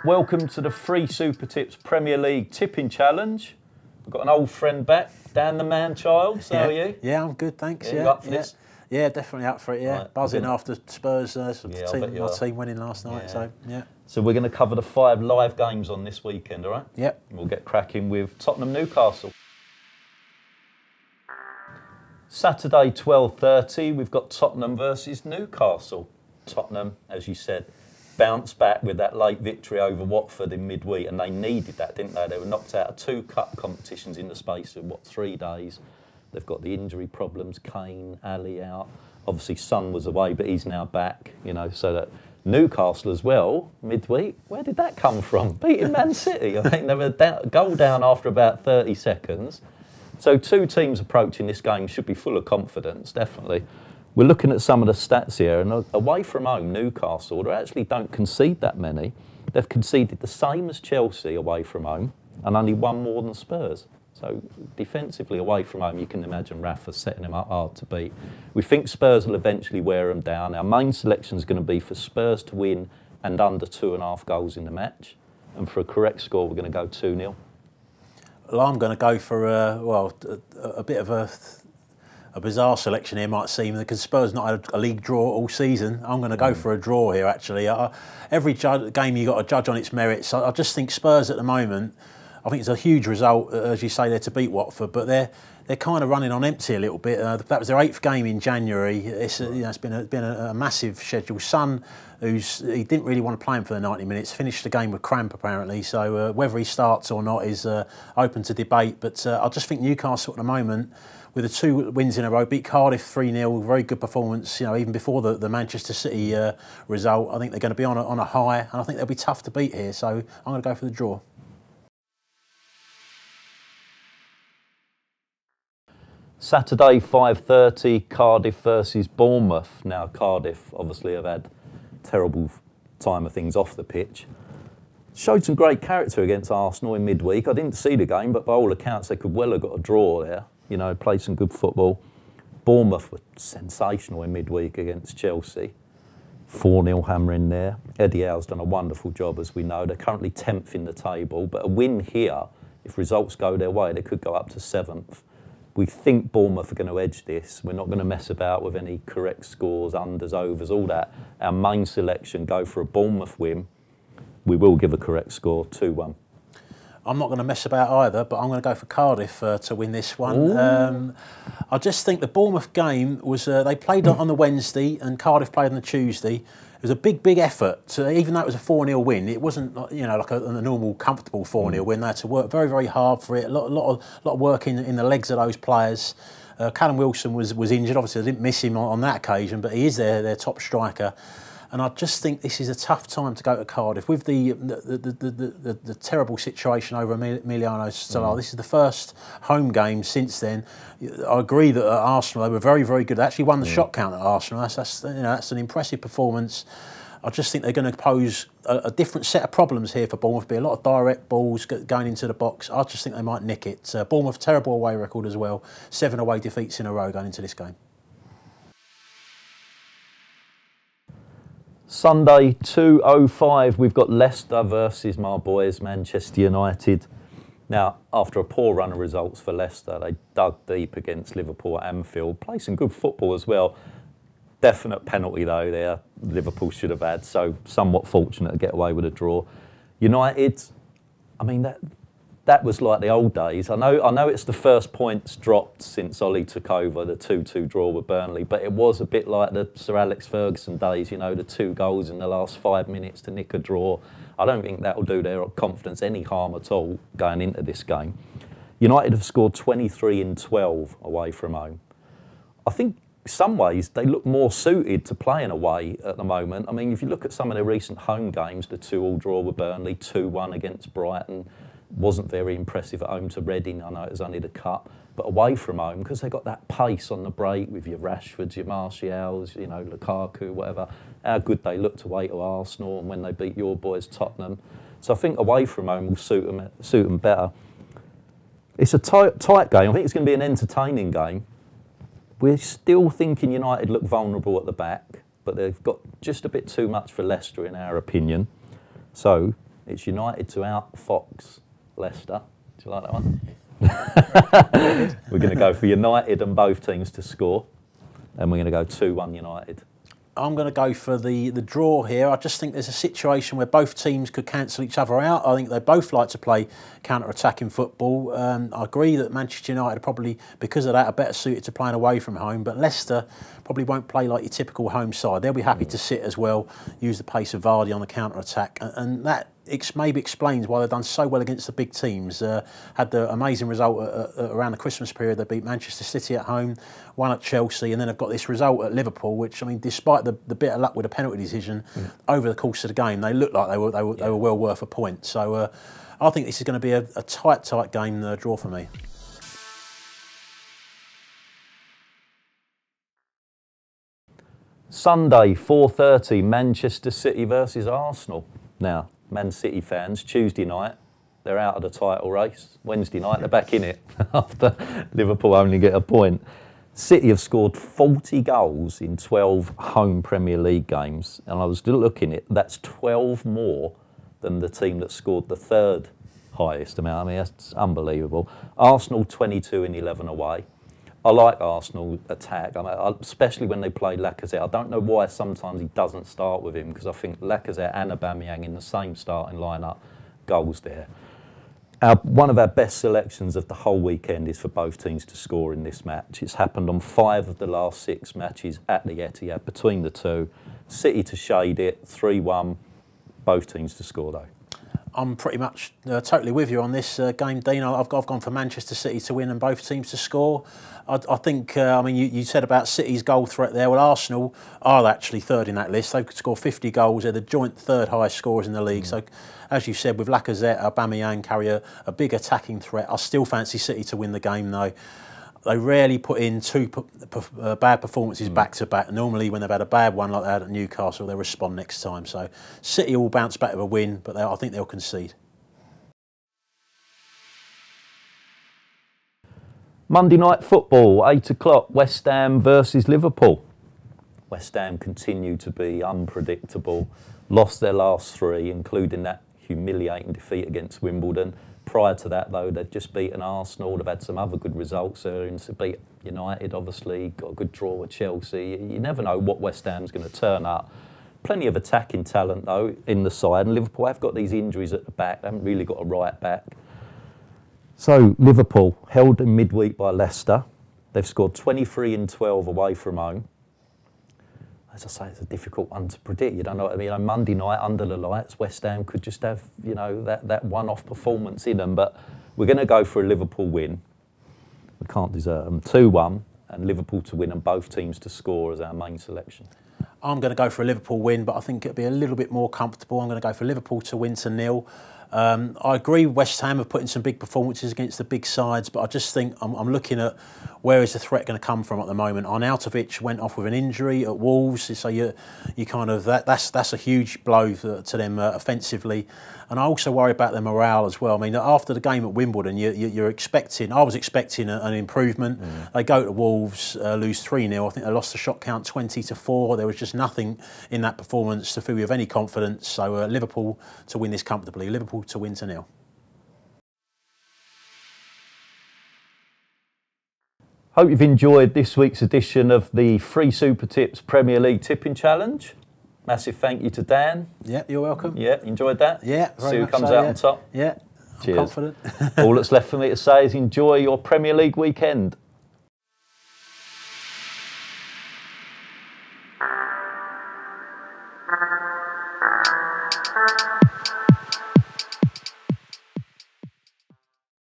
Welcome to the Free Super Tips Premier League Tipping Challenge. We've got an old friend back, Dan the Man-Child. So how are you? Yeah, I'm good, thanks. You up for this? Yeah, definitely up for it, yeah. Right, Buzzing after Spurs, my team winning last night, so yeah. So we're going to cover the 5 live games on this weekend, all right? Yep. We'll get cracking with Tottenham Newcastle. Saturday 12:30, we've got Tottenham versus Newcastle. Tottenham, as you said, bounced back with that late victory over Watford in midweek, and they needed that, didn't they? They were knocked out of 2 cup competitions in the space of, 3 days. They've got the injury problems, Kane, Ali out. Obviously, Son was away, but he's now back, so that Newcastle as well, midweek, where did that come from? Beating Man City. I think they were goal down after about 30 seconds. So 2 teams approaching this game should be full of confidence, definitely. We're looking at some of the stats here, and away from home, Newcastle, they actually don't concede that many. They've conceded the same as Chelsea away from home, and only 1 more than Spurs. So defensively away from home, you can imagine Rafa setting them up hard to beat. We think Spurs will eventually wear them down. Our main selection is going to be for Spurs to win and under 2.5 goals in the match. And for a correct score, we're going to go 2-0. Well, I'm going to go for a bit of a bizarre selection here, might seem, because Spurs not had a league draw all season. I'm going to go for a draw here, actually. Every game you've got to judge on its merits. I just think Spurs at the moment, I think it's a huge result, as you say, there to beat Watford, but they're kind of running on empty a little bit. That was their 8th game in January. It's been a massive schedule. Son, he didn't really want to play him for the 90 minutes, finished the game with cramp apparently. So whether he starts or not is open to debate. But I just think Newcastle at the moment, with the 2 wins in a row, beat Cardiff 3-0, very good performance. Even before the Manchester City result, I think they're going to be on a high, and I think they'll be tough to beat here. So I'm going to go for the draw. Saturday 5:30, Cardiff versus Bournemouth. Now Cardiff obviously have had a terrible time of things off the pitch. Showed some great character against Arsenal in midweek. I didn't see the game, but by all accounts they could well have got a draw there. Played some good football. Bournemouth were sensational in midweek against Chelsea. 4-0 hammering there. Eddie Howe's done a wonderful job, as we know. They're currently 10th in the table, but a win here, if results go their way, they could go up to 7th. We think Bournemouth are going to edge this. We're not going to mess about with any correct scores, unders, overs, all that. Our main selection, go for a Bournemouth win. We will give a correct score, 2-1. I'm not going to mess about either, but I'm going to go for Cardiff to win this one. I just think the Bournemouth game was, they played on the Wednesday and Cardiff played on the Tuesday. It was a big effort. Even though it was a 4-0 win, it wasn't like a normal, comfortable 4-0 win. They had to work very hard for it. A lot of work in the legs of those players. Callum Wilson was injured. Obviously, I didn't miss him on that occasion, but he is their top striker. And I just think this is a tough time to go to Cardiff with the terrible situation over Emiliano Sala. This is the first home game since then. I agree that at Arsenal they were very good. They actually won the shot count at Arsenal. That's an impressive performance. I just think they're going to pose a different set of problems here for Bournemouth. Be a lot of direct balls going into the box. I just think they might nick it. Bournemouth, terrible away record as well. 7 away defeats in a row going into this game. Sunday 2:05, we've got Leicester versus my boys, Manchester United. Now, after a poor run of results for Leicester, they dug deep against Liverpool at Anfield. Played some good football as well. Definite penalty though there, Liverpool should have had, so somewhat fortunate to get away with a draw. United, I mean, that was like the old days. I know it's the first points dropped since Ollie took over, the 2-2 draw with Burnley, but it was a bit like the Sir Alex Ferguson days, the 2 goals in the last 5 minutes to nick a draw. I don't think that will do their confidence any harm at all going into this game. United have scored 23 in 12 away from home. I think in some ways they look more suited to playing away at the moment. I mean, if you look at some of their recent home games, the 2-2 draw with Burnley, 2-1 against Brighton, wasn't very impressive at home to Reading. I know it was only the cup, but away from home, because they got that pace on the break with your Rashfords, your Martials, Lukaku, whatever. How good they looked away to Arsenal and when they beat your boys Tottenham. So I think away from home will suit them better. It's a tight game. I think it's going to be an entertaining game. We're still thinking United look vulnerable at the back, but they've got just a bit too much for Leicester in our opinion. So It's United to out-fox Leicester. Do you like that one? We're going to go for United and both teams to score. And we're going to go 2-1 United. I'm going to go for the draw here. I just think there's a situation where both teams could cancel each other out. I think they both like to play counter-attacking football. I agree that Manchester United are probably, because of that, are better suited to playing away from home. But Leicester probably won't play like your typical home side. They'll be happy to sit as well, use the pace of Vardy on the counter-attack. And that maybe explains why they've done so well against the big teams. Had the amazing result around the Christmas period. They beat Manchester City at home, won at Chelsea, and then they've got this result at Liverpool, which, I mean, despite the bit of luck with a penalty decision, over the course of the game, they looked like they were well worth a point. So I think this is going to be a tight game draw for me. Sunday, 4:30, Manchester City versus Arsenal. Now, Man City fans, Tuesday night, they're out of the title race. Wednesday night, they're back in it after Liverpool only get a point. City have scored 40 goals in 12 home Premier League games. And I was still looking at that's 12 more than the team that scored the third highest amount. I mean, that's unbelievable. Arsenal 22 in 11 away. I like Arsenal attack, especially when they play Lacazette. I don't know why sometimes he doesn't start with him, because I think Lacazette and Aubameyang in the same starting lineup, goals there. One of our best selections of the whole weekend is for both teams to score in this match. It's happened on 5 of the last 6 matches at the Etihad between the two. City to shade it, 3-1, both teams to score though. I'm pretty much totally with you on this game, Dean. I've gone for Manchester City to win and both teams to score. I think, I mean, you said about City's goal threat there. Well, Arsenal are actually third in that list. They could score 50 goals. They're the joint third highest scorers in the league. So, as you said, with Lacazette, Aubameyang carry a big attacking threat. I still fancy City to win the game, though. They rarely put in 2 bad performances back to back. Normally, when they've had a bad one like that at Newcastle, they'll respond next time. So City will bounce back with a win, but I think they'll concede. Monday night football, 8 o'clock, West Ham versus Liverpool. West Ham continue to be unpredictable. Lost their last 3, including that humiliating defeat against Wimbledon. Prior to that, though, they'd just beaten Arsenal. They've had some other good results earlier, and to beat United, obviously, got a good draw with Chelsea. You never know what West Ham's going to turn up. Plenty of attacking talent, though, in the side, and Liverpool have got these injuries at the back. They haven't really got a right back. So, Liverpool, held in midweek by Leicester. They've scored 23 in 12 away from home. As I say, it's a difficult one to predict. You don't know what I mean. On Monday night, under the lights, West Ham could just have, you know, that one-off performance in them. But we're going to go for a Liverpool win. We can't desert them. 2-1, and Liverpool to win and both teams to score as our main selection. I'm going to go for a Liverpool win, but I think it'll be a little bit more comfortable. I'm going to go for Liverpool to win to 0. I agree West Ham have put in some big performances against the big sides, but I just think I'm looking at where is the threat going to come from at the moment. Arnautovic went off with an injury at Wolves, so you kind of that's a huge blow to them offensively. And I also worry about their morale as well. I mean, after the game at Wimbledon, you're expecting. I was expecting an improvement. They go to Wolves, lose 3-0. I think they lost the shot count 20-4. There was just nothing in that performance to fill you with any confidence. So Liverpool to win this comfortably. Liverpool to win to 0. Hope you've enjoyed this week's edition of the Free Super Tips Premier League Tipping Challenge. Massive thank you to Dan. Yeah, you're welcome. Yeah, enjoyed that? Yeah, very See who much comes so, out yeah. on top. Yeah, I'm Cheers. confident. All that's left for me to say is enjoy your Premier League weekend.